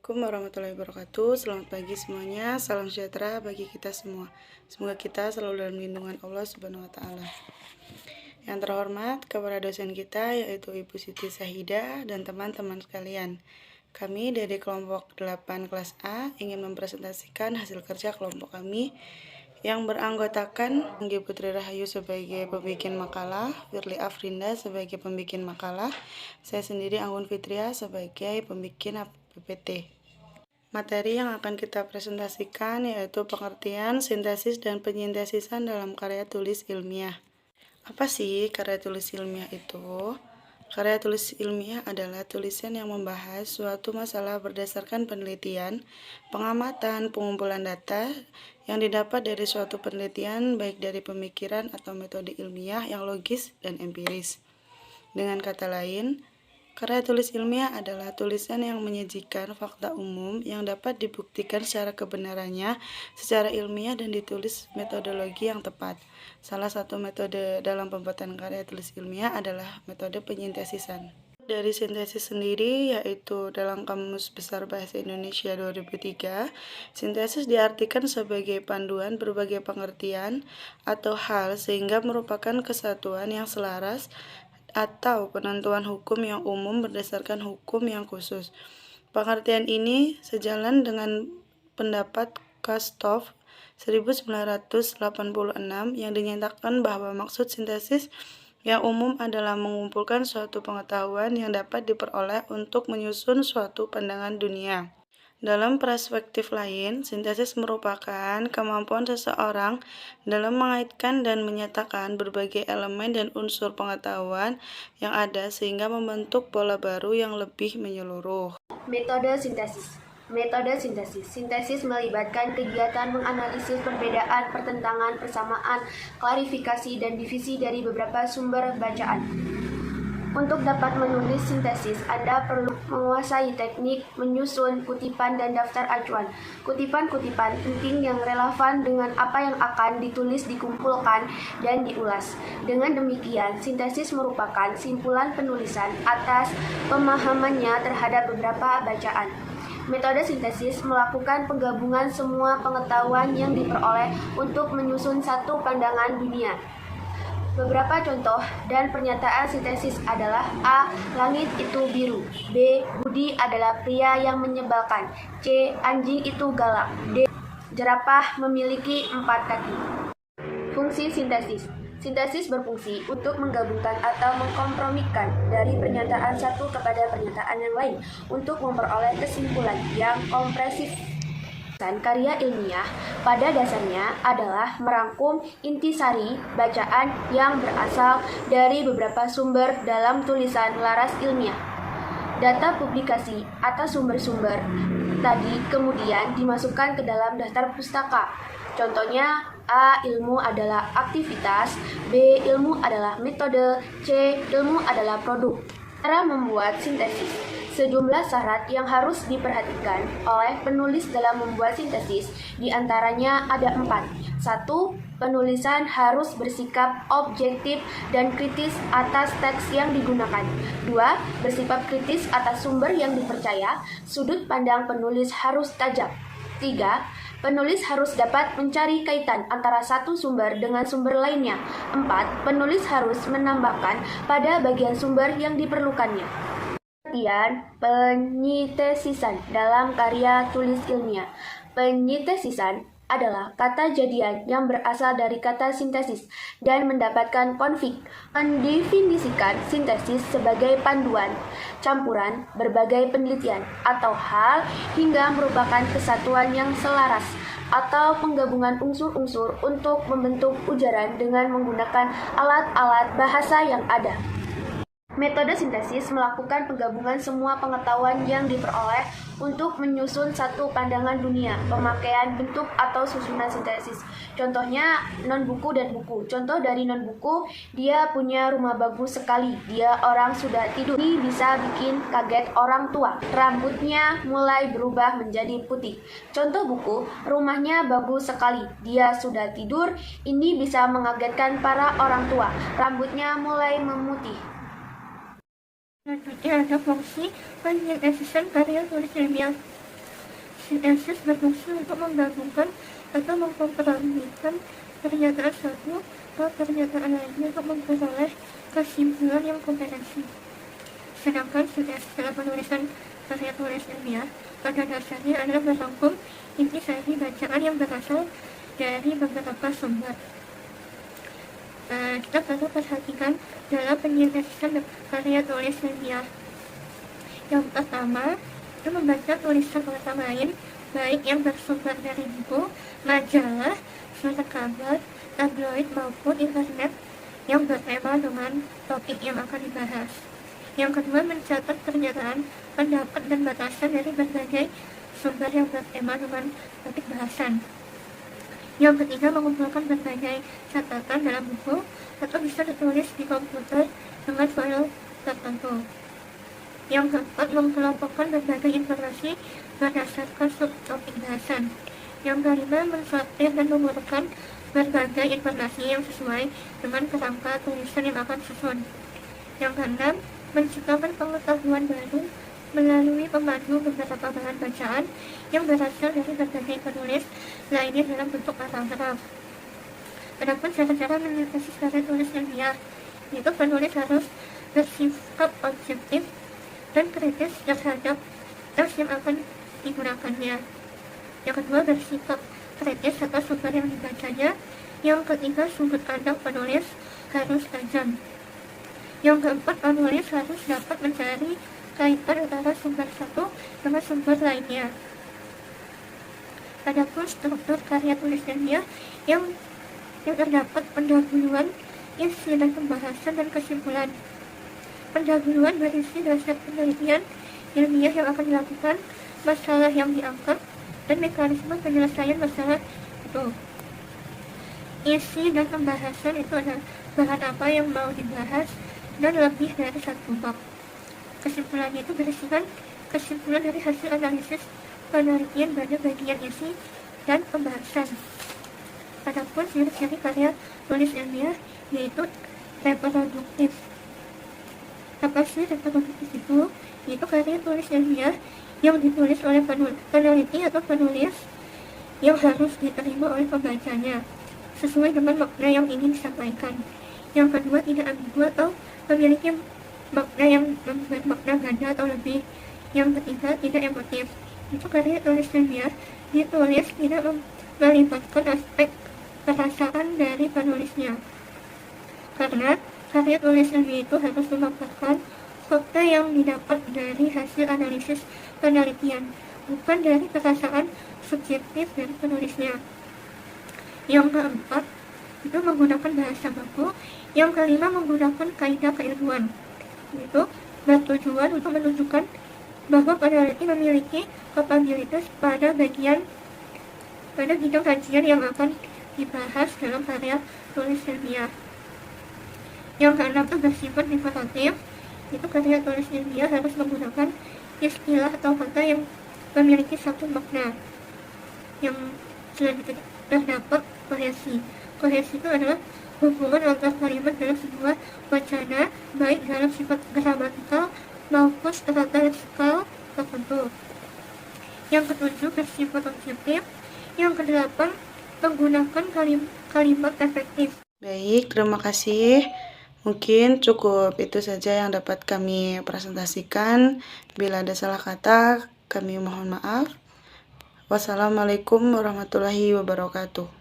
Assalamualaikum warahmatullahi wabarakatuh. Selamat pagi semuanya. Salam sejahtera bagi kita semua. Semoga kita selalu dalam lindungan Allah Subhanahu wa taala. Yang terhormat kepada dosen kita yaitu Ibu Siti Sahida dan teman-teman sekalian. Kami dari kelompok 8 kelas A ingin mempresentasikan hasil kerja kelompok kami yang beranggotakan Anggi Putri Rahayu sebagai pembikin makalah, Firly Afrinda sebagai pembikin makalah, saya sendiri Anggun Fitria sebagai pembikin PPT. Materi yang akan kita presentasikan yaitu pengertian, sintesis, dan penyintesisan dalam karya tulis ilmiah. Apa sih karya tulis ilmiah itu? Karya tulis ilmiah adalah tulisan yang membahas suatu masalah berdasarkan penelitian, pengamatan, pengumpulan data yang didapat dari suatu penelitian baik dari pemikiran atau metode ilmiah yang logis dan empiris. Dengan kata lain, karya tulis ilmiah adalah tulisan yang menyajikan fakta umum yang dapat dibuktikan secara kebenarannya secara ilmiah dan ditulis metodologi yang tepat. Salah satu metode dalam pembuatan karya tulis ilmiah adalah metode penyintesisan. Dari sintesis sendiri yaitu dalam Kamus Besar Bahasa Indonesia 2003, sintesis diartikan sebagai panduan berbagai pengertian atau hal sehingga merupakan kesatuan yang selaras atau penentuan hukum yang umum berdasarkan hukum yang khusus. Pengertian ini sejalan dengan pendapat Kastov 1986 yang dinyatakan bahwa maksud sintesis yang umum adalah mengumpulkan suatu pengetahuan yang dapat diperoleh untuk menyusun suatu pandangan dunia. Dalam perspektif lain, sintesis merupakan kemampuan seseorang dalam mengaitkan dan menyatakan berbagai elemen dan unsur pengetahuan yang ada sehingga membentuk pola baru yang lebih menyeluruh. Metode sintesis. Metode sintesis. Sintesis melibatkan kegiatan menganalisis perbedaan, pertentangan, persamaan, klarifikasi, dan divisi dari beberapa sumber bacaan. Untuk dapat menulis sintesis, Anda perlu menguasai teknik menyusun kutipan dan daftar acuan. Kutipan-kutipan penting yang relevan dengan apa yang akan ditulis dikumpulkan dan diulas. Dengan demikian, sintesis merupakan simpulan penulisan atas pemahamannya terhadap beberapa bacaan. Metode sintesis melakukan penggabungan semua pengetahuan yang diperoleh untuk menyusun satu pandangan dunia. Beberapa contoh dan pernyataan sintesis adalah A. Langit itu biru. B. Budi adalah pria yang menyebalkan. C. Anjing itu galak. D. Jerapah memiliki 4 kaki. Fungsi sintesis. Sintesis berfungsi untuk menggabungkan atau mengkompromikan dari pernyataan satu kepada pernyataan yang lain untuk memperoleh kesimpulan yang kompresif. Karya ilmiah pada dasarnya adalah merangkum intisari bacaan yang berasal dari beberapa sumber dalam tulisan laras ilmiah. Data publikasi atas sumber-sumber tadi kemudian dimasukkan ke dalam daftar pustaka. Contohnya, A. Ilmu adalah aktivitas, B. Ilmu adalah metode, C. Ilmu adalah produk. Cara membuat sintesis. Sejumlah syarat yang harus diperhatikan oleh penulis dalam membuat sintesis, diantaranya ada 4. 1. Penulisan harus bersikap objektif dan kritis atas teks yang digunakan. 2. Bersifat kritis atas sumber yang dipercaya, sudut pandang penulis harus tajam. 3. Penulis harus dapat mencari kaitan antara satu sumber dengan sumber lainnya. 4. Penulis harus menambahkan pada bagian sumber yang diperlukannya. Penyintesisan dalam karya tulis ilmiah. Penyintesisan adalah kata jadian yang berasal dari kata sintesis dan mendapatkan konflik. Mendefinisikan sintesis sebagai panduan, campuran berbagai penelitian atau hal hingga merupakan kesatuan yang selaras atau penggabungan unsur-unsur untuk membentuk ujaran dengan menggunakan alat-alat bahasa yang ada. Metode sintesis melakukan penggabungan semua pengetahuan yang diperoleh untuk menyusun satu pandangan dunia, pemakaian bentuk atau susunan sintesis. Contohnya non-buku dan buku. Contoh dari non-buku, dia punya rumah bagus sekali, dia orang sudah tidur. Ini bisa bikin kaget orang tua, rambutnya mulai berubah menjadi putih. Contoh buku, rumahnya bagus sekali, dia sudah tidur, ini bisa mengagetkan para orang tua, rambutnya mulai memutih. Selanjutnya ada fungsi penyintesisan karya tulis ilmiah. Sintesis berfungsi untuk menggabungkan atau mengkompromikan pernyataan satu ke pernyataan lainnya untuk memperoleh kesimpulan yang komprehensif. Sedangkan sintesis dalam penulisan karya tulis ilmiah pada dasarnya adalah merangkum intisari bacaan yang berasal dari beberapa sumber. Kita perlu perhatikan dalam penyintesisan karya tulis ilmiah. Yang pertama, itu membaca tulisan orang lain, baik yang bersumber dari buku, majalah, surat kabar, tabloid maupun internet yang bertema dengan topik yang akan dibahas. Yang kedua, mencatat pernyataan, pendapat, dan batasan dari berbagai sumber yang bertema dengan topik bahasan. Yang ketiga, mengumpulkan berbagai catatan dalam buku atau bisa ditulis di komputer dengan file tertentu. Yang keempat, mengelompokkan berbagai informasi berdasarkan subtopik bahasan. Yang kelima, mensortir dan mengurutkan berbagai informasi yang sesuai dengan kerangka tulisan yang akan disusun. Yang keenam, menciptakan pengetahuan baru melalui memandu beberapa bahan bacaan yang berasal dari berbagai penulis lainnya dalam bentuk paragraf. Adapun cara-cara mensintesis karya tulis ilmiah, yaitu penulis harus bersifat objektif dan kritis terhadap teks yang akan digunakannya. Yang kedua, bersifat kritis atas sumber yang dibacanya. Yang ketiga, sudut pandang penulis harus tajam. Yang keempat, penulis harus dapat mencari kaitan antara sumber satu dengan sumber lainnya. Adapun struktur karya tulis ilmiah yang terdapat pendahuluan, isi dan pembahasan dan kesimpulan. Pendahuluan berisi dasar penelitian ilmiah yang akan dilakukan, masalah yang diangkat, dan mekanisme penyelesaian masalah itu. Isi dan pembahasan itu adalah bahan apa yang mau dibahas dan lebih dari satu bab. Kesimpulannya itu berisikan kesimpulan dari hasil analisis penelitian pada bagian isi dan pembahasan. Adapun ciri-ciri karya tulis ilmiah yaitu reproduktif. Apa sih reproduktif itu? Yaitu karya tulis ilmiah yang ditulis oleh peneliti atau penulis yang harus diterima oleh pembacanya sesuai dengan makna yang ingin disampaikan. Yang kedua, tidak ambigu atau memiliki makna yang bermakna ganda atau lebih. Yang ketiga, tidak emotif. Itu karya tulis ilmiah ditulis tidak melibatkan aspek perasaan dari penulisnya, karena karya tulis ilmiah itu harus memaparkan fakta yang didapat dari hasil analisis penelitian, bukan dari perasaan subjektif dari penulisnya. Yang keempat, itu menggunakan bahasa baku. Yang kelima, menggunakan kaidah keilmuan, itu bertujuan untuk menunjukkan bahwa peneliti memiliki kapabilitas pada bidang kajian yang akan dibahas dalam karya tulis ilmiah. Yang keenam itu bersifat informatif. Itu karya tulis ilmiah harus menggunakan istilah atau kata yang memiliki satu makna. Yang selanjutnya terdapat kohesi. Kohesi itu adalah hubungan antar kalimat dalam sebuah wacana, baik dalam sifat gramatikal maupun strategikal tertentu. Yang ketujuh, bersifat objektif. Yang kedelapan, menggunakan kalimat efektif. Baik, terima kasih. Mungkin cukup itu saja yang dapat kami presentasikan. Bila ada salah kata, kami mohon maaf. Wassalamualaikum warahmatullahi wabarakatuh.